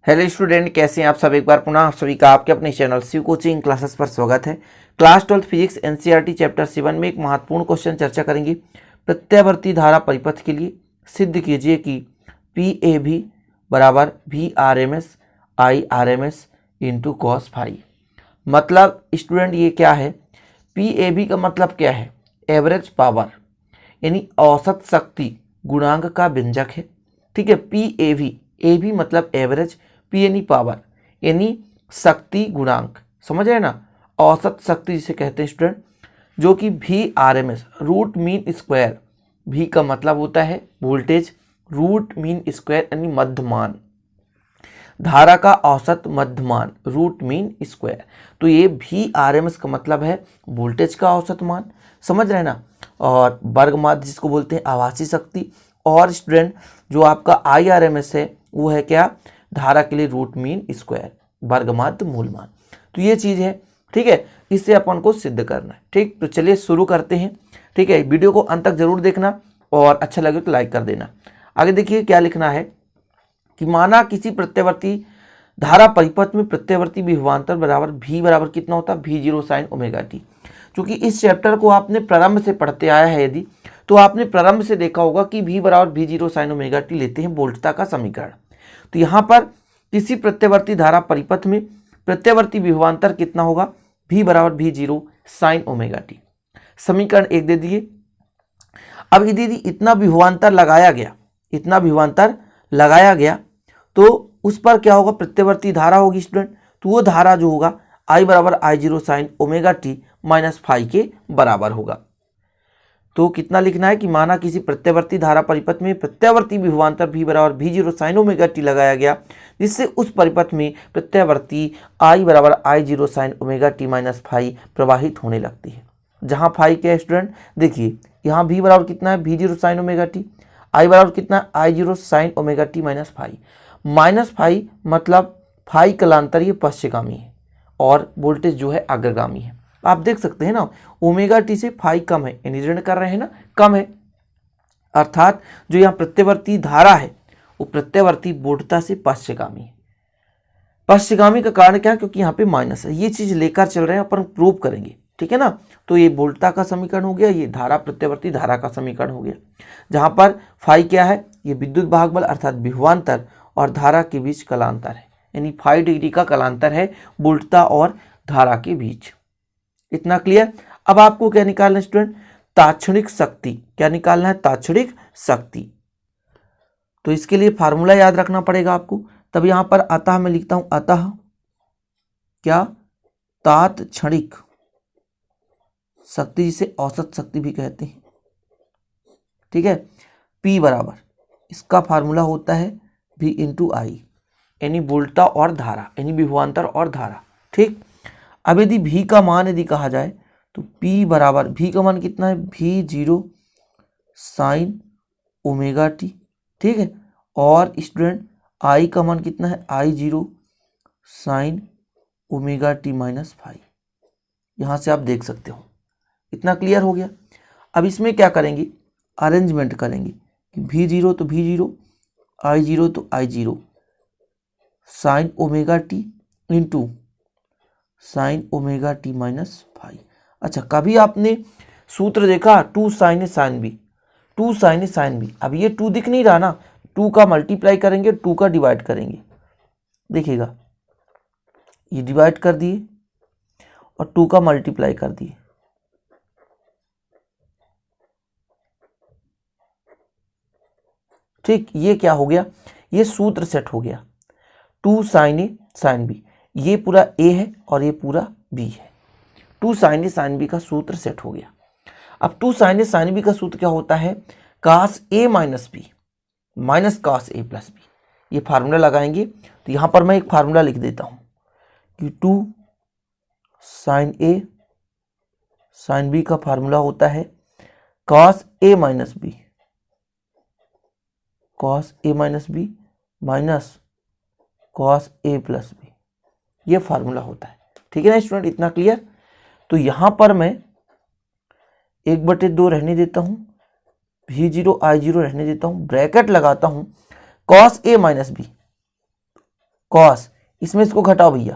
Hello student, कैसे हैं आप सब। एक बार पुनः आप सभी का आपके अपने चैनल शिव कोचिंग क्लासेस पर स्वागत है। क्लास 12 फिजिक्स एनसीईआरटी चैप्टर 7 में एक महत्वपूर्ण क्वेश्चन चर्चा करेंगे। प्रत्यावर्ती धारा परिपथ के लिए सिद्ध कीजिए कि पी ए भी बराबर V R M S I R M S into cos phi. मतलब स्टूडेंट ये क्या है, पी ए भी का मतलब क्या है, एवरेज पावर यानी औसत शक्ति गुणांक का व्यंजक है। ठीक है, पी ए भी मतलब एवरेज, पी यानी पावर यानी शक्ति गुणांक, समझ रहे ना, औसत शक्ति जिसे कहते हैं स्टूडेंट, जो कि V R M S root mean square, V का मतलब होता है वोल्टेज, रूट मीन स्क्वायर यानी मध्यमान, धारा का औसत मध्यमान रूट मीन स्क्वायर। तो ये वी आर एम एस का मतलब है वोल्टेज का औसत मान, समझ रहे ना, और वर्ग माध्य जिसको बोलते हैं आभासी शक्ति, और स्टूडेंट जो आपका आई आर एम एस है वो है क्या, धारा के लिए रूट मीन स्क्वायर वर्ग माध्य मूल मान। तो ये चीज है, ठीक है, इससे अपन को सिद्ध करना है। ठीक, तो चलिए शुरू करते हैं। ठीक है, वीडियो को अंत तक जरूर देखना और अच्छा लगे तो लाइक कर देना। आगे देखिए क्या लिखना है कि माना किसी प्रत्यावर्ती धारा परिपथ में प्रत्यावर्ती विभवांतर बराबर भी बराबर कितना होता है, भी जीरो साइन ओमेगा टी। क्योंकि इस चैप्टर को आपने प्रारंभ से पढ़ते आया है, यदि तो आपने प्रारंभ से देखा होगा कि भी बराबर भी जीरो साइन ओमेगा टी लेते हैं वोल्टता का समीकरण। तो यहाँ पर किसी प्रत्यावर्ती धारा परिपथ में प्रत्यावर्ती विभवांतर कितना होगा, भी बराबर भी जीरो साइन ओमेगा टी। समीकरण 1 दे दिए। अब यदि इतना विभवांतर लगाया गया, इतना विभवांतर लगाया गया तो उस पर क्या होगा, प्रत्यावर्ती धारा होगी स्टूडेंट। तो वो धारा जो होगा आई बराबर I zero sine omega T minus phi के बराबर होगा। तो कितना लिखना है कि माना किसी प्रत्यावर्ती धारा परिपथ में प्रत्यावर्ती विभवांतर भी बराबर भी जीरो साइन ओमेगा टी लगाया गया, जिससे उस परिपथ में प्रत्यावर्ती आई बराबर I zero sine omega T minus phi प्रवाहित होने लगती है। जहां फाई क्या है स्टूडेंट, देखिए यहाँ भी बराबर कितना है, भी zero sine omega T, I बराबर कितना है, I zero sine omega T minus phi. Minus phi मतलब फाई कलांतर ये पश्चगामी है और वोल्टेज जो है अग्रगामी है। आप देख सकते हैं ना, ओमेगा टी से फाई कम है, यानी ऋण कर रहे हैं ना, कम है, अर्थात जो यहाँ प्रत्यावर्ती धारा है वो प्रत्यावर्ती वोल्टता से पश्चगामी है। पश्चगामी का कारण क्या है, क्योंकि यहाँ पे माइनस है। ये चीज लेकर चल रहे हैं, अपन प्रूव करेंगे, ठीक है ना। तो ये वोल्टता का समीकरण हो गया, ये धारा प्रत्यावर्ती धारा का समीकरण हो गया, जहां पर फाई क्या है, ये विद्युत भाग बल अर्थात विभवांतर और धारा के बीच कलांतर है, यानी 5 डिग्री का कलांतर है वोल्टता और धारा के बीच। इतना क्लियर। अब आपको क्या निकालना है स्टूडेंट, तात्क्षणिक शक्ति। क्या निकालना है, तात्क्षणिक शक्ति। तो इसके लिए फार्मूला याद रखना पड़ेगा आपको। तब यहां पर अतः मैं लिखता हूं, अतः क्या, तात्क्षणिक शक्ति जिसे औसत शक्ति भी कहते हैं, ठीक है। P बराबर इसका फार्मूला होता है V इंटू आई, यानी वोल्टता और धारा, यानी विभवांतर और धारा। ठीक, अब यदि भी का मान यदि कहा जाए तो P बराबर, भी का मान कितना है, भी जीरो साइन ओमेगा टी, ठीक है, और स्टूडेंट I का मान कितना है, I zero sine omega T minus five. यहां से आप देख सकते हो। इतना क्लियर हो गया। अब इसमें क्या करेंगे, अरेंजमेंट करेंगे कि भी जीरो तो भी जीरो, आई जीरो तो I zero, sine omega T into sine omega T minus five. अच्छा, कभी आपने सूत्र देखा, two sine A sine B, two sine A sine B. अब ये टू दिख नहीं रहा ना, टू का मल्टीप्लाई करेंगे, टू का डिवाइड करेंगे, देखिएगा ये डिवाइड कर दिए और टू का मल्टीप्लाई कर दिए। ठीक, ये क्या हो गया, ये सूत्र सेट हो गया, two sine A sine B. ये पूरा ए है और ये पूरा बी है। Two sine A sine B का सूत्र सेट हो गया। अब two sine A sine B का सूत्र क्या होता है, cos A minus B minus cos A plus B. ये फार्मूला लगाएंगे तो यहां पर मैं एक फार्मूला लिख देता हूं कि two sine A sine B का फार्मूला होता है cos A minus B, cos A minus B minus cos A plus B. ये फार्मूला होता है, ठीक है ना स्टूडेंट, इतना क्लियर। तो यहां पर मैं 1/2 रहने देता हूं, भी जीरो आई जीरो रहने देता हूं, ब्रैकेट लगाता हूं, cos A minus B, cos, इसमें इसको घटाओ भैया,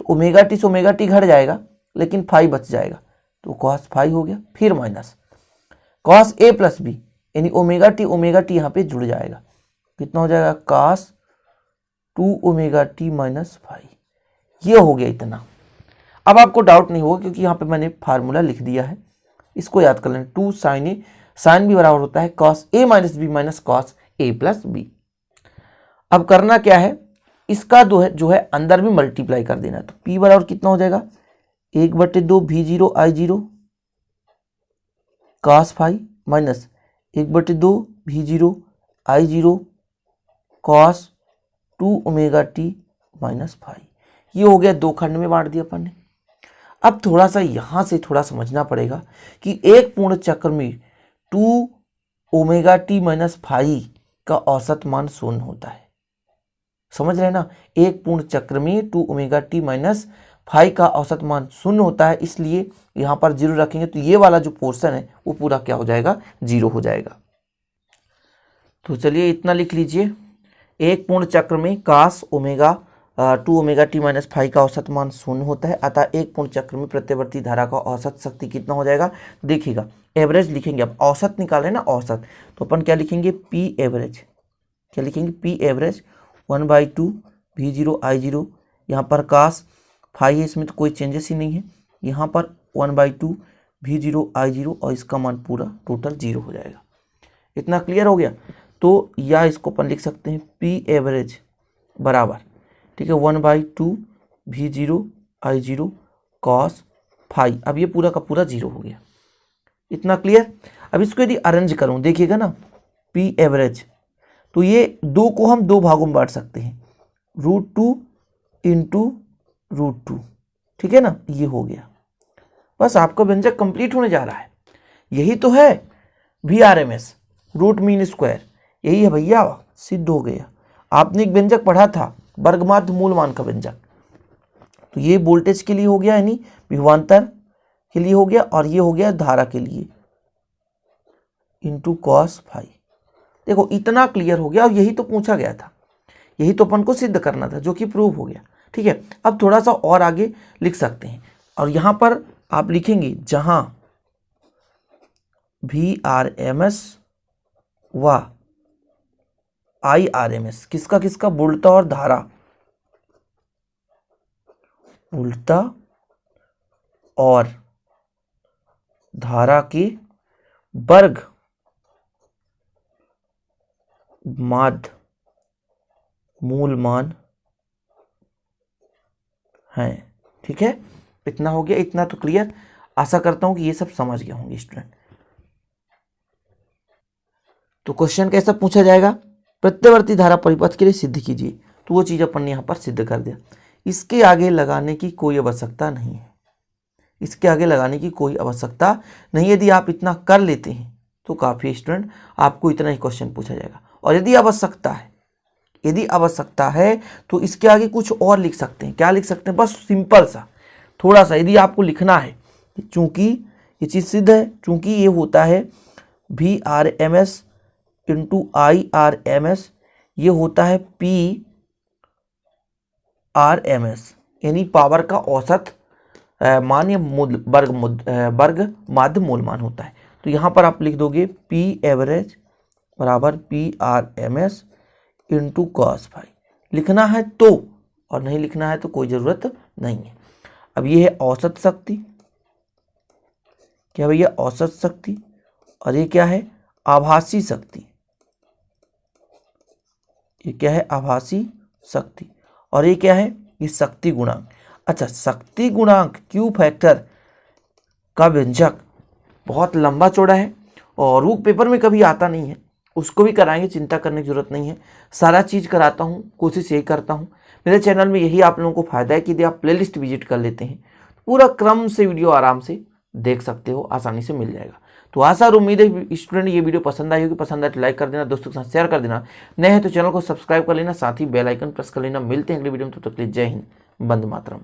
तो ओमेगा टी से ओमेगा टी घट जाएगा लेकिन फाई बच जाएगा, तो कॉस फाई हो गया। फिर minus cos A plus B, यानी ओमेगा टी यहाँ पे जुड़ जाएगा, कितना हो जाएगा cos 2 omega T minus phi. ये हो गया इतना। अब आपको डाउट नहीं होगा क्योंकि यहाँ पे मैंने फार्मूला लिख दिया है, इसको याद कर लें। 2 साइन ए, साइन बी बराबर होता है cos A minus B minus cos A plus B. अब करना क्या है, इसका जो है अंदर भी मल्टीप्लाई कर देना है, तो p बराबर कितना हो जाएगा 1/2 v0 i0 cos phi minus 1/2 v0 i0 cos 2 omega T minus phi. ये हो गया, 2 खंड में बांट दिया अपन ने। अब थोड़ा सा यहां से थोड़ा समझना पड़ेगा कि एक पूर्ण चक्र में 2 ओमेगा टी माइनस फाई का औसत मान 0 होता है। समझ रहे हैं ना, एक पूर्ण चक्र में 2 ओमेगा टी माइनस फाई का औसत मान 0 होता है, इसलिए यहां पर 0 रखेंगे तो ये वाला जो पोर्शन है वो पूरा क्या हो जाएगा 0 हो जाएगा। तो चलिए इतना लिख लीजिए, एक पूर्ण चक्र में cos omega 2 omega T minus phi का औसत मान 0 होता है, अतः एक पूर्ण चक्र में प्रत्यवर्ती धारा का औसत शक्ति कितना हो जाएगा, देखिएगा एवरेज लिखेंगे। अब औसत निकाले ना औसत, तो अपन क्या लिखेंगे पी एवरेज, क्या लिखेंगे पी एवरेज 1/2 v0 i0, यहाँ पर कास फाई है, इसमें तो कोई चेंजेस ही नहीं है, यहाँ पर 1/2 v0 i0 और इसका मान पूरा टोटल 0 हो जाएगा। इतना क्लियर हो गया। तो या इसको अपन लिख सकते हैं पी एवरेज बराबर, ठीक है 1/2 v0 i0 कॉस फाई। अब ये पूरा का पूरा 0 हो गया। इतना क्लियर। अब इसको यदि अरेंज करूं, देखिएगा ना पी एवरेज, तो ये 2 को हम 2 भागों में बांट सकते हैं, √2 इंटू √2, ठीक है ना, ये हो गया। बस आपका व्यंजक कंप्लीट होने जा रहा है। यही तो है VRMS, रूट मीन स्क्वायर, यही है भैया, सिद्ध हो गया। आपने एक व्यंजक पढ़ा था वर्गमाध्य मूल मान का व्यंजक, तो ये वोल्टेज के लिए हो गया, यानी विभवांतर के लिए हो गया, और ये हो गया धारा के लिए इंटू कॉस फाई। देखो इतना क्लियर हो गया, और यही तो पूछा गया था, यही तो अपन को सिद्ध करना था, जो कि प्रूव हो गया। ठीक है, अब थोड़ा सा और आगे लिख सकते हैं, और यहां पर आप लिखेंगे जहां VRMS व IRMS किसका किसका, वोल्टा और धारा, वोल्टा और धारा के वर्ग माध्य मूल मान हैं। ठीक है, इतना हो गया, इतना तो क्लियर। आशा करता हूं कि ये सब समझ गए होंगे स्टूडेंट। तो क्वेश्चन कैसा पूछा जाएगा, प्रत्यवर्ती धारा परिपथ के लिए सिद्ध कीजिए, तो वो चीज अपन ने यहां पर सिद्ध कर दिया। इसके आगे लगाने की कोई आवश्यकता नहीं है, इसके आगे लगाने की कोई आवश्यकता नहीं। यदि आप इतना कर लेते हैं तो काफी स्टूडेंट, आपको इतना ही क्वेश्चन पूछा जाएगा। और यदि आवश्यकता है, यदि आवश्यकता है तो इसके आगे कुछ और लिख सकते हैं। क्या लिख सकते हैं, बस सिंपल सा थोड़ा सा यदि आपको लिखना है, चूंकि ये चीज सिद्ध है, चूंकि ये होता है VRMS इंटू IRMS, ये होता है PRMS, यानी पावर का औसत मान या वर्ग माध्य मूल मान होता है। तो यहां पर आप लिख दोगे P एवरेज बराबर PRMS इंटू कॉस फाई। लिखना है तो, और नहीं लिखना है तो कोई जरूरत नहीं है। अब ये है औसत शक्ति, क्या भैया, औसत शक्ति, और ये क्या है, आभासी शक्ति। ये क्या है, आभासी शक्ति, और ये क्या है, ये शक्ति गुणांक। अच्छा, शक्ति गुणांक क्यू फैक्टर का व्यंजक बहुत लंबा चौड़ा है और वो पेपर में कभी आता नहीं है, उसको भी कराएंगे, चिंता करने की जरूरत नहीं है। सारा चीज कराता हूँ, कोशिश यही करता हूँ। मेरे चैनल में यही आप लोगों को फायदा है कि यदि आप प्लेलिस्ट विजिट कर लेते हैं, पूरा क्रम से वीडियो आराम से देख सकते हो, आसानी से मिल जाएगा। तो आशा और उम्मीद है स्टूडेंट ये वीडियो पसंद आई होगी। पसंद आए तो लाइक कर देना, दोस्तों के साथ शेयर कर देना, नए हैं तो चैनल को सब्सक्राइब कर लेना, साथ ही बेल आइकन प्रेस कर लेना। मिलते हैं अगली वीडियो में, तब तक के लिए जय हिंद, वंदे मातरम।